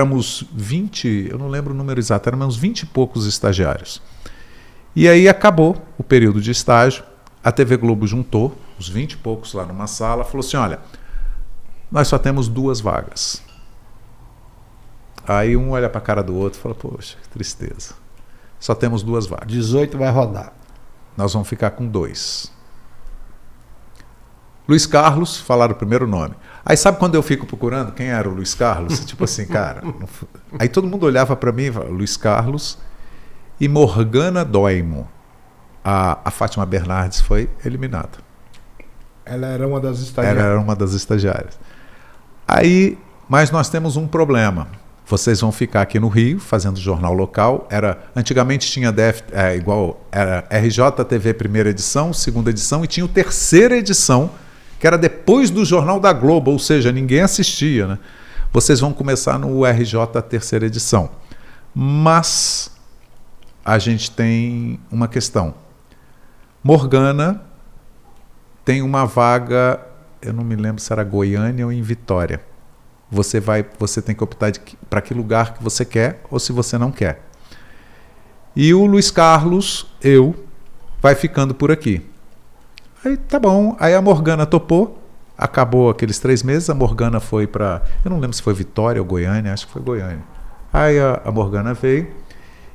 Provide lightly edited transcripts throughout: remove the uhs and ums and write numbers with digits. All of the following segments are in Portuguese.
éramos 20, eu não lembro o número exato, éramos uns 20 e poucos estagiários. E aí acabou o período de estágio, a TV Globo juntou os 20 e poucos lá numa sala, falou assim, olha, nós só temos 2 vagas. Aí um olha para a cara do outro e fala, poxa, que tristeza. Só temos 2 vagas. 18 vai rodar. Nós vamos ficar com 2. Luiz Carlos, falaram o primeiro nome. Aí sabe quando eu fico procurando quem era o Luiz Carlos? Tipo assim, cara... Aí todo mundo olhava para mim e falava, Luiz Carlos e Morgana Doimo. A Fátima Bernardes foi eliminada. Ela era uma das estagiárias. Ela era uma das estagiárias. Aí, mas nós temos um problema. Vocês vão ficar aqui no Rio, fazendo jornal local. Antigamente tinha era RJTV primeira edição, segunda edição, e tinha o terceira edição, que era depois do Jornal da Globo, ou seja, ninguém assistia, né? Vocês vão começar no RJ terceira edição. Mas a gente tem uma questão. Morgana tem uma vaga, eu não me lembro se era Goiânia ou em Vitória. Você tem que optar para que lugar que você quer ou se você não quer. E o Luiz Carlos, vai ficando por aqui. Aí tá bom, aí a Morgana topou, acabou aqueles 3 meses, a Morgana foi para, eu não lembro se foi Vitória ou Goiânia, acho que foi Goiânia. Aí a Morgana veio,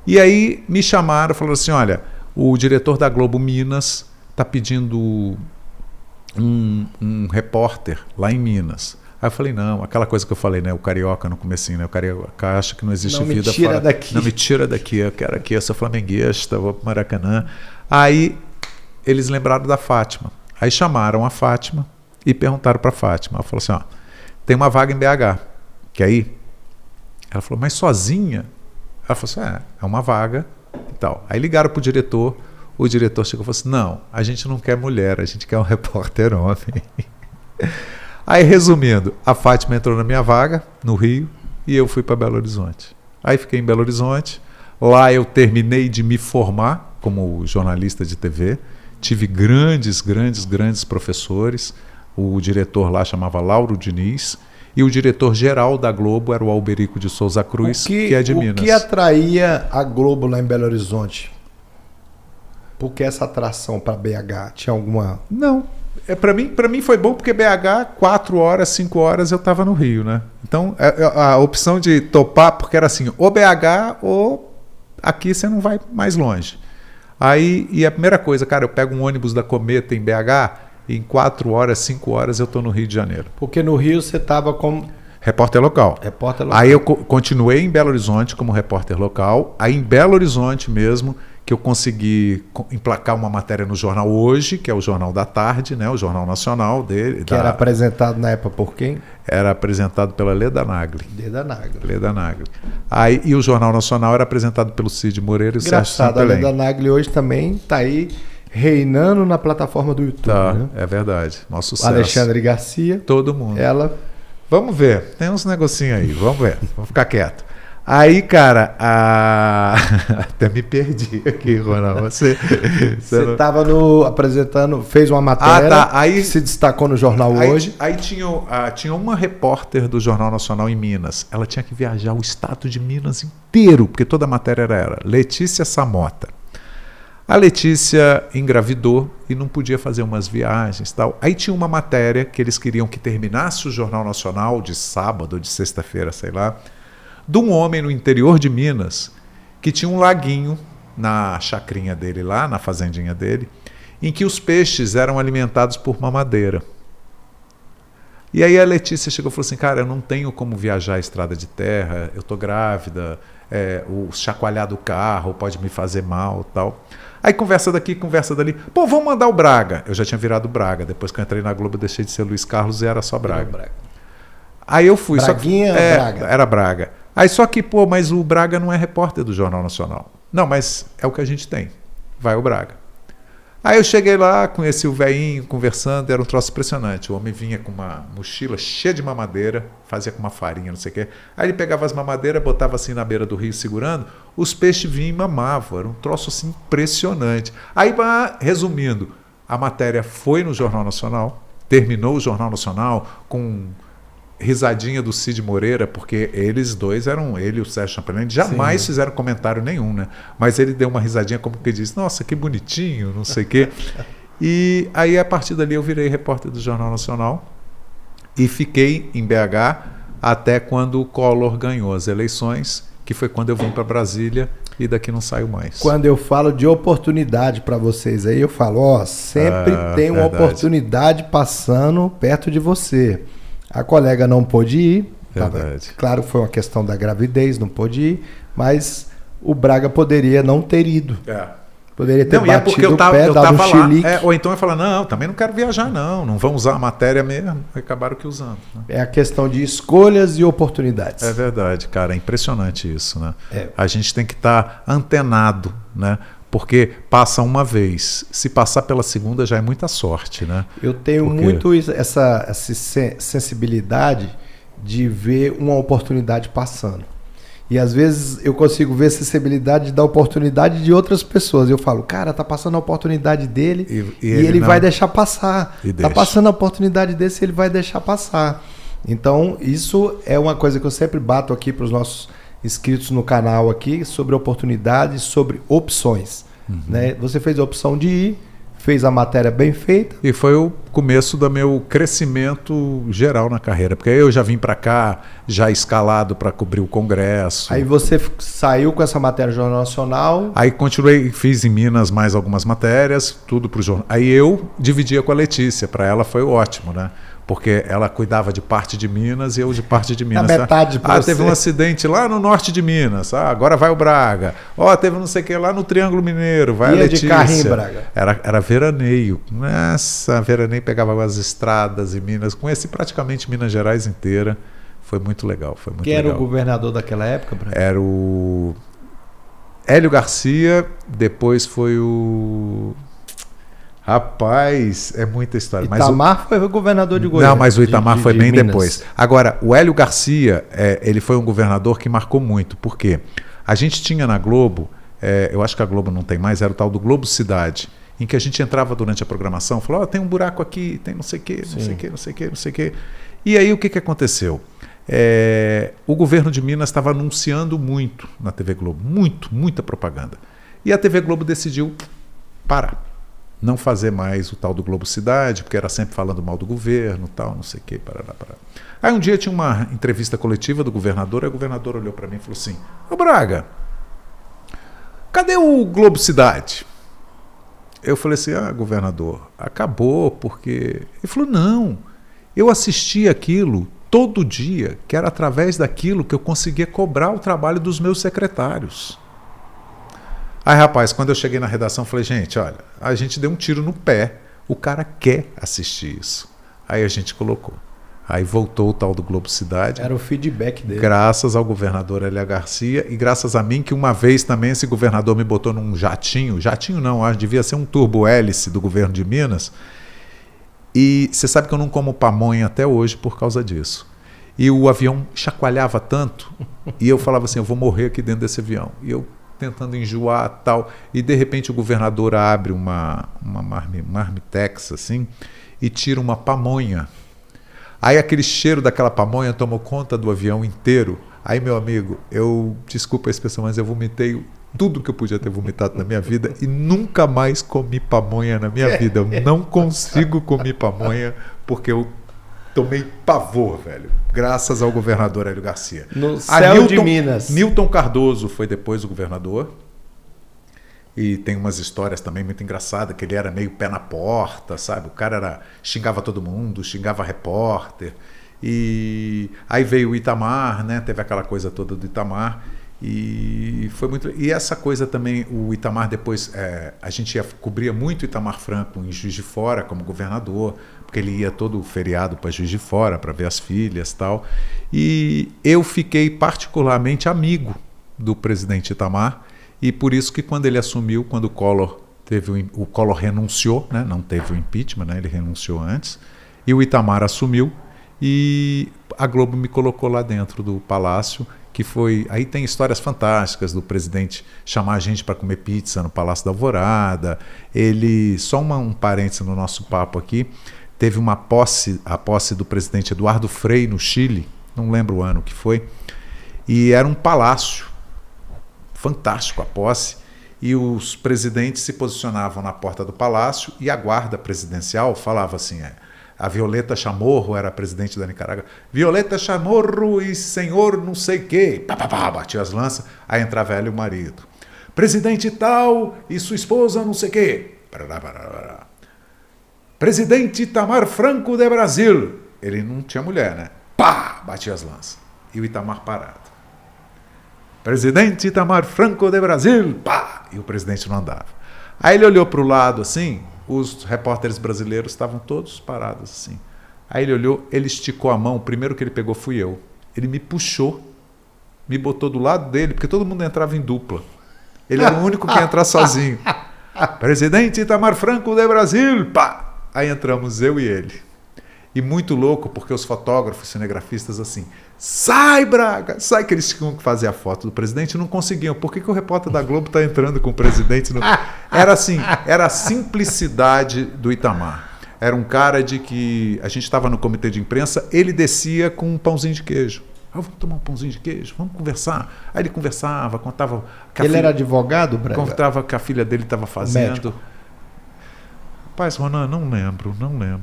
e aí me chamaram, falaram assim, olha, o diretor da Globo Minas está pedindo um repórter lá em Minas. Aí eu falei, não, aquela coisa que eu falei, né, o carioca no comecinho, né, o carioca acha que não existe não vida me tira fora. daqui. Não me tira daqui, eu quero aqui, eu sou flamenguista, vou pro Maracanã. Aí eles lembraram da Fátima. Aí chamaram a Fátima e perguntaram para a Fátima. Ela falou assim, ó, tem uma vaga em BH, quer ir? Ela falou, mas sozinha? Ela falou assim, é uma vaga e tal. Aí ligaram pro diretor, o diretor chegou e falou assim, não, a gente não quer mulher, a gente quer um repórter homem. Aí, resumindo, a Fátima entrou na minha vaga, no Rio, e eu fui para Belo Horizonte. Aí fiquei em Belo Horizonte, lá eu terminei de me formar como jornalista de TV, tive grandes professores, o diretor lá chamava Lauro Diniz, e o diretor-geral da Globo era o Alberico de Souza Cruz, que é de Minas. O que atraía a Globo lá em Belo Horizonte? Por que essa atração para BH? Tinha alguma... Não. Para mim foi bom porque BH, 4 horas, 5 horas eu estava no Rio, né? Então a opção de topar, porque era assim, ou BH ou aqui você não vai mais longe. Aí, e a primeira coisa, cara, eu pego um ônibus da Cometa em BH e em 4 horas, 5 horas eu estou no Rio de Janeiro. Porque no Rio você estava como... Repórter local. Aí eu continuei em Belo Horizonte como repórter local. Aí em Belo Horizonte mesmo que eu consegui emplacar uma matéria no Jornal Hoje, que é o Jornal da Tarde, né, o Jornal Nacional dele. Que era apresentado na época por quem? Era apresentado pela Leda Nagli. Leda Nagli. Aí, e o Jornal Nacional era apresentado pelo Cid Moreira e o Sérgio Santolém. A Leda Nagli hoje também está aí reinando na plataforma do YouTube. Tá, né? É verdade. Nosso sucesso. Alexandre Garcia. Todo mundo. Ela... Vamos ver. Tem uns negocinhos aí. Vamos ver. Vamos ficar quieto. Aí, cara, até me perdi aqui, Ronaldo. Você estava apresentando, fez uma matéria, aí se destacou no Jornal Hoje. Aí tinha uma repórter do Jornal Nacional em Minas. Ela tinha que viajar o estado de Minas inteiro, porque toda a matéria era ela. Letícia Samota. A Letícia engravidou e não podia fazer umas viagens e tal. Aí tinha uma matéria que eles queriam que terminasse o Jornal Nacional de sábado ou de sexta-feira, sei lá, de um homem no interior de Minas que tinha um laguinho na chacrinha dele lá, na fazendinha dele, em que os peixes eram alimentados por mamadeira. E aí a Letícia chegou e falou assim, cara, eu não tenho como viajar a estrada de terra, eu tô grávida, o chacoalhar do carro pode me fazer mal e tal. Aí conversa daqui, conversa dali. Pô, vamos mandar o Braga. Eu já tinha virado Braga. Depois que eu entrei na Globo, eu deixei de ser Luiz Carlos e era só Braga. Aí eu fui. Braguinha, só que, Braga. Era Braga. Aí só que, pô, mas o Braga não é repórter do Jornal Nacional. Não, mas é o que a gente tem. Vai o Braga. Aí eu cheguei lá, conheci o velhinho, conversando, era um troço impressionante. O homem vinha com uma mochila cheia de mamadeira, fazia com uma farinha, não sei o quê. Aí ele pegava as mamadeiras, botava assim na beira do rio segurando, os peixes vinham e mamavam. Era um troço assim impressionante. Aí, resumindo, a matéria foi no Jornal Nacional, terminou o Jornal Nacional com risadinha do Cid Moreira, porque eles dois eram, ele e o Sérgio Chamberlain, jamais fizeram comentário nenhum, né? Mas ele deu uma risadinha como que disse, nossa, que bonitinho, não sei o quê. E aí, a partir dali, eu virei repórter do Jornal Nacional e fiquei em BH até quando o Collor ganhou as eleições, que foi quando eu vim para Brasília e daqui não saio mais. Quando eu falo de oportunidade para vocês aí, eu falo, sempre tem uma oportunidade passando perto de você. A colega não pôde ir, claro que foi uma questão da gravidez, não pôde ir, mas o Braga poderia não ter ido. Poderia ter batido o pé, dado um chilique. Ou então eu falo, não, também não quero viajar não vão usar a matéria mesmo. E acabaram que usando. Né? É a questão de escolhas e oportunidades. É verdade, cara, é impressionante isso, né? A gente tem que estar antenado, né? Porque passa uma vez, se passar pela segunda já é muita sorte, né? Eu tenho muito essa sensibilidade de ver uma oportunidade passando. E às vezes eu consigo ver a sensibilidade da oportunidade de outras pessoas. Eu falo, cara, tá passando a oportunidade dele e ele vai deixar passar. Tá passando a oportunidade desse e ele vai deixar passar. Então, isso é uma coisa que eu sempre bato aqui para os nossos inscritos no canal aqui, sobre oportunidades, sobre opções. Né? Você fez a opção de ir, fez a matéria bem feita. E foi o começo do meu crescimento geral na carreira, porque aí eu já vim para cá, já escalado para cobrir o Congresso. Aí você saiu com essa matéria do Jornal Nacional. Aí continuei, fiz em Minas mais algumas matérias, tudo para o jornal. Aí eu dividia com a Letícia, para ela foi ótimo, né? Porque ela cuidava de parte de Minas e eu de parte de Minas. A metade pra teve um acidente lá no norte de Minas. Agora vai o Braga. Teve não sei o que lá no Triângulo Mineiro. Vai a Letícia. De carro em Braga. Era veraneio. Nossa, veraneio pegava as estradas em Minas. Conheci praticamente Minas Gerais inteira. Foi muito legal. Foi muito Quem legal. Era o governador daquela época, Braga? Era o Hélio Garcia. Depois foi o... Rapaz, é muita história. Itamar foi o governador de Goiás. Não, mas o Itamar foi bem Minas. depois. Agora, o Hélio Garcia, ele foi um governador que marcou muito, porque a gente tinha na Globo, eu acho que a Globo não tem mais, era o tal do Globo Cidade, em que a gente entrava durante a programação, falou, tem um buraco aqui, tem não sei o quê, não sei o quê, não sei o quê, não sei o quê. E aí o que aconteceu? O governo de Minas estava anunciando muito na TV Globo, muita propaganda. E a TV Globo decidiu parar. Não fazer mais o tal do Globo Cidade, porque era sempre falando mal do governo, tal, não sei o quê, parará. Aí um dia tinha uma entrevista coletiva do governador, e o governador olhou para mim e falou assim, ô Braga, cadê o Globo Cidade? Eu falei assim, governador, acabou, porque... Ele falou, não, eu assisti aquilo todo dia, que era através daquilo que eu conseguia cobrar o trabalho dos meus secretários. Aí, rapaz, quando eu cheguei na redação, falei, gente, olha, a gente deu um tiro no pé, o cara quer assistir isso. Aí a gente colocou. Aí voltou o tal do Globo Cidade. Era o feedback dele. Graças ao governador Hélio Garcia e graças a mim, que uma vez também esse governador me botou num jatinho não, acho que devia ser um turbo-hélice do governo de Minas. E você sabe que eu não como pamonha até hoje por causa disso. E o avião chacoalhava tanto, e eu falava assim, eu vou morrer aqui dentro desse avião. E eu tentando enjoar tal, e de repente o governador abre uma marmitex assim e tira uma pamonha. Aí aquele cheiro daquela pamonha tomou conta do avião inteiro. Aí, meu amigo, desculpa a expressão, mas eu vomitei tudo que eu podia ter vomitado na minha vida e nunca mais comi pamonha na minha vida. Eu não consigo comer pamonha porque eu tomei pavor, velho. Graças ao governador Hélio Garcia. No céu de Minas. Newton Cardoso foi depois o governador. E tem umas histórias também muito engraçadas, que ele era meio pé na porta, sabe? O cara xingava todo mundo, xingava repórter. E aí veio o Itamar, né? Teve aquela coisa toda do Itamar. E foi muito. E essa coisa também, o Itamar depois, a gente cobria muito o Itamar Franco em Juiz de Fora como governador, porque ele ia todo feriado para Juiz de Fora para ver as filhas e tal. E eu fiquei particularmente amigo do presidente Itamar, e por isso que quando ele assumiu, quando o Collor renunciou, né? Não teve o impeachment, né? Ele renunciou antes, e o Itamar assumiu, e a Globo me colocou lá dentro do palácio, que foi... Aí tem histórias fantásticas do presidente chamar a gente para comer pizza no Palácio da Alvorada. Ele... Só um parênteses no nosso papo aqui. teve a posse do presidente Eduardo Frei no Chile, não lembro o ano que foi, e era um palácio, fantástico a posse, e os presidentes se posicionavam na porta do palácio e a guarda presidencial falava assim, a Violeta Chamorro era a presidente da Nicarágua, Violeta Chamorro e senhor não sei o quê, pá, pá, pá, batia as lanças, aí entrava ela e o marido, presidente tal e sua esposa não sei o quê, parará, parará, parará. Presidente Itamar Franco de Brasil. Ele não tinha mulher, né? Pá! Batia as lanças. E o Itamar parado. Presidente Itamar Franco de Brasil. Pá! E o presidente não andava. Aí ele olhou para o lado assim, os repórteres brasileiros estavam todos parados assim. Aí ele olhou, ele esticou a mão, o primeiro que ele pegou fui eu. Ele me puxou, me botou do lado dele, porque todo mundo entrava em dupla. Ele era o único que ia entrar sozinho. Presidente Itamar Franco de Brasil. Pá! Aí entramos eu e ele. E muito louco, porque os fotógrafos, cinegrafistas assim, sai Braga, sai, que eles tinham que fazer a foto do presidente e não conseguiam. Por que o repórter da Globo está entrando com o presidente? No... Era assim, era a simplicidade do Itamar. Era um cara de que a gente estava no comitê de imprensa, ele descia com um pãozinho de queijo. Vamos tomar um pãozinho de queijo, vamos conversar. Aí ele conversava, contava... Ele era advogado, Braga? Contava que a filha dele estava fazendo... Médico. Rapaz, Ronan, não lembro,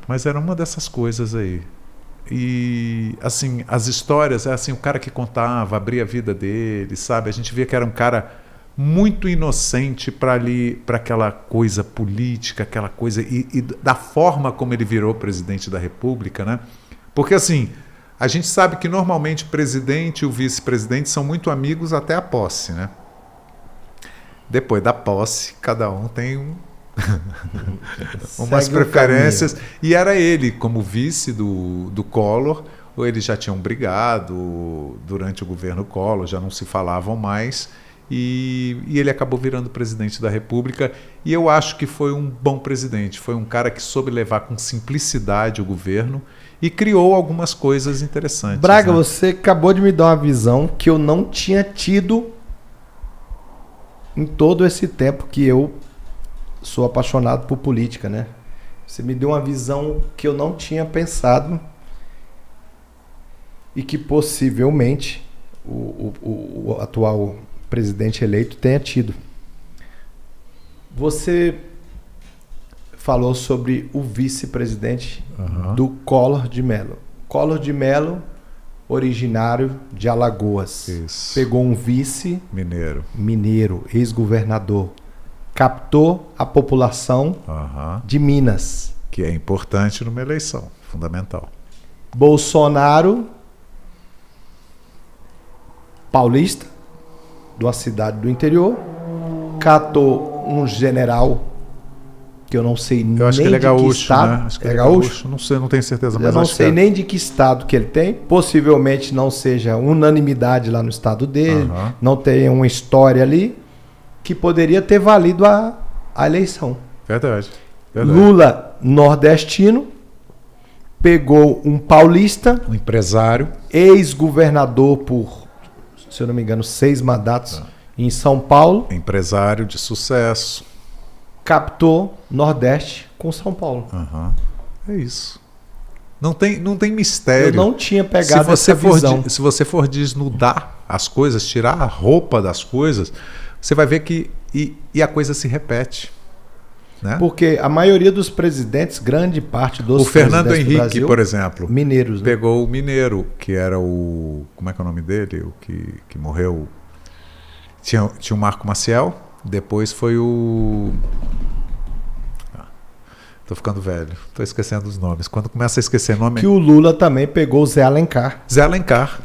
mas era uma dessas coisas aí. E, assim, as histórias, assim, o cara que contava, abria a vida dele, sabe? A gente via que era um cara muito inocente para aquela coisa política, aquela coisa, e da forma como ele virou presidente da República, né? Porque, assim, a gente sabe que normalmente o presidente e o vice-presidente são muito amigos até a posse, né? Depois da posse, cada um tem umas preferências, e era ele como vice do Collor, ou eles já tinham brigado durante o governo Collor, já não se falavam mais, e ele acabou virando presidente da República, e eu acho que foi um bom presidente, foi um cara que soube levar com simplicidade o governo e criou algumas coisas interessantes. Braga, né? Você acabou de me dar uma visão que eu não tinha tido em todo esse tempo que eu sou apaixonado por política, né? Você me deu uma visão que eu não tinha pensado e que possivelmente o atual presidente eleito tenha tido. Você falou sobre o vice-presidente do Collor de Mello. Collor de Mello, originário de Alagoas. Isso. Pegou um vice mineiro, ex-governador. Captou a população de Minas. Que é importante numa eleição, fundamental. Bolsonaro, paulista, de uma cidade do interior, catou um general, que eu não sei nem acho que ele é gaúcho, de que estado. né? Acho que é gaúcho? Não sei, não tenho certeza. Mas eu não acho sei que nem de que estado que ele tem. Possivelmente não seja unanimidade lá no estado dele, não tenha uma história ali que poderia ter valido a eleição. Verdade. Lula, nordestino, pegou um paulista, um empresário, ex-governador por, se eu não me engano, 6 mandatos em São Paulo. Empresário de sucesso. Captou Nordeste com São Paulo. É isso. Não tem mistério. Eu não tinha pegado essa visão. Se você for desnudar as coisas, tirar a roupa das coisas, você vai ver que a coisa se repete. Né? Porque a maioria dos presidentes, grande parte dos presidentes. O Fernando Henrique, Brasil, por exemplo, mineiros, né? pegou o mineiro, que era o... Como é que é o nome dele? O que morreu. Tinha o Marco Maciel, depois foi o... Tô ficando velho, tô esquecendo os nomes. Quando começa a esquecer nome... Que o Lula também pegou o Zé Alencar. Zé Alencar.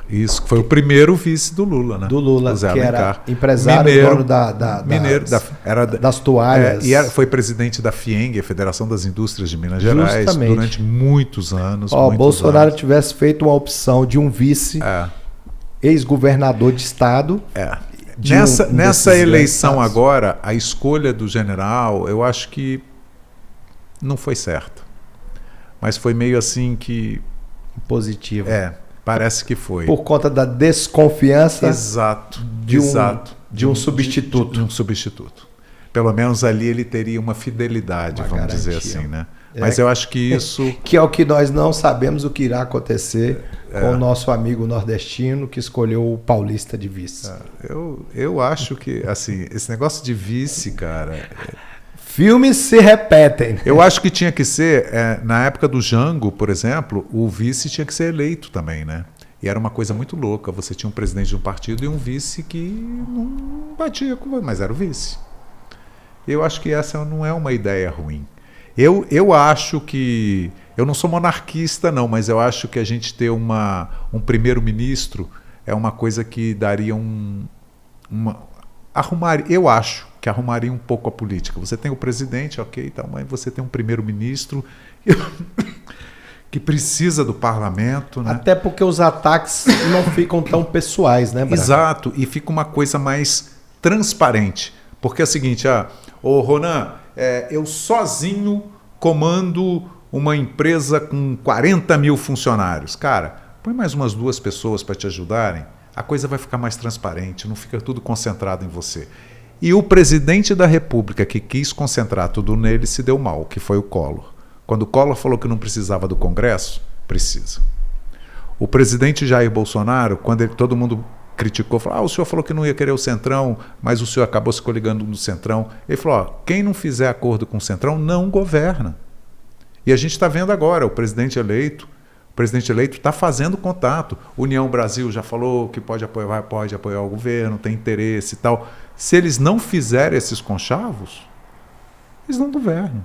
Isso, foi o primeiro vice do Lula, né? Do Lula, o Zé que Alencar. Era empresário, mineiro, dono das toalhas. Foi presidente da FIENG, a Federação das Indústrias de Minas Gerais, Justamente. durante muitos anos. Bolsonaro tivesse feito uma opção de um vice, ex-governador de estado... Nessa eleição agora, a escolha do general, eu acho que não foi certa. Mas foi meio assim que... Positivo. Parece que foi. Por conta da desconfiança de um substituto. Pelo menos ali ele teria uma fidelidade, vamos dizer assim, né? Mas eu acho que isso... Que é o que nós não sabemos o que irá acontecer com o nosso amigo nordestino que escolheu o paulista de vice. Eu acho que, assim, esse negócio de vice, cara... Filmes se repetem. Eu acho que tinha que ser, na época do Jango, por exemplo, o vice tinha que ser eleito também, né? E era uma coisa muito louca. Você tinha um presidente de um partido e um vice que não batia com você, mas era o vice. Eu acho que essa não é uma ideia ruim. Eu acho que... Eu não sou monarquista, não, mas eu acho que a gente ter um primeiro-ministro é uma coisa que daria eu acho que arrumaria um pouco a política. Você tem o presidente, ok, então, mas você tem um primeiro-ministro que precisa do parlamento. Né? Até porque os ataques não ficam tão pessoais, né, Braga? Exato, e fica uma coisa mais transparente. Porque é o seguinte, Ronan, eu sozinho comando uma empresa com 40 mil funcionários. Cara, põe mais umas 2 pessoas para te ajudarem, a coisa vai ficar mais transparente, não fica tudo concentrado em você. E o presidente da República que quis concentrar tudo nele se deu mal, que foi o Collor. Quando o Collor falou que não precisava do Congresso, precisa. O presidente Jair Bolsonaro, quando todo mundo criticou, falou, o senhor falou que não ia querer o Centrão, mas o senhor acabou se coligando no Centrão. Ele falou, quem não fizer acordo com o Centrão não governa. E a gente está vendo agora, o presidente eleito está fazendo contato. União Brasil já falou que pode apoiar o governo, tem interesse e tal. Se eles não fizerem esses conchavos, eles não governam.